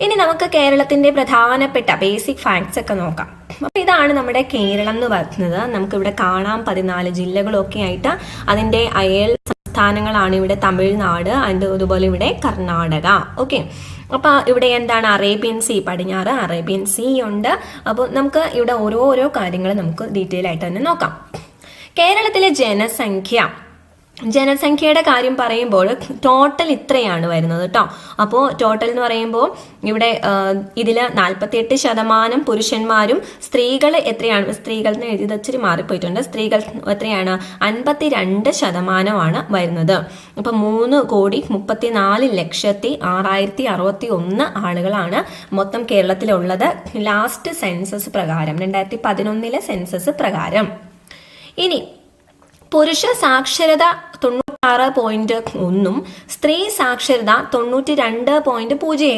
ഇനി നമുക്ക് കേരളത്തിന്റെ പ്രധാനപ്പെട്ട ബേസിക് ഫാക്ട്സ് ഒക്കെ നോക്കാം. അപ്പൊ ഇതാണ് നമ്മുടെ കേരളം എന്ന് പറയുന്നത്. നമുക്കിവിടെ കാണാം 14 ജില്ലകളൊക്കെ ആയിട്ട്. അതിന്റെ അയൽ സംസ്ഥാനങ്ങളാണ് ഇവിടെ തമിഴ്നാട് ആൻഡ് അതുപോലെ ഇവിടെ കർണാടക. ഓക്കെ, അപ്പൊ ഇവിടെ എന്താണ് അറേബ്യൻ സീ, പടിഞ്ഞാറ് അറേബ്യൻ സീ ഉണ്ട്. അപ്പോൾ നമുക്ക് ഇവിടെ ഓരോ കാര്യങ്ങൾ നമുക്ക് ഡീറ്റെയിൽ ആയിട്ട് തന്നെ നോക്കാം. കേരളത്തിലെ ജനസംഖ്യയുടെ കാര്യം പറയുമ്പോൾ ടോട്ടൽ ഇത്രയാണ് വരുന്നത് കേട്ടോ. അപ്പോൾ ടോട്ടൽ എന്ന് പറയുമ്പോൾ ഇവിടെ ഇതിൽ 48% പുരുഷന്മാരും സ്ത്രീകൾ എത്രയാണ്, സ്ത്രീകൾ എന്ന് എഴുതിയത് ഇച്ചിരി മാറിപ്പോയിട്ടുണ്ട്. സ്ത്രീകൾ എത്രയാണ്, 52% വരുന്നത്. അപ്പം 3,34,06,061 ആളുകളാണ് മൊത്തം കേരളത്തിലുള്ളത് ലാസ്റ്റ് സെൻസസ് പ്രകാരം, 2011 സെൻസസ് പ്രകാരം. ഇനി പുരുഷ സാക്ഷരത 96.1 സ്ത്രീ സാക്ഷരത 92.07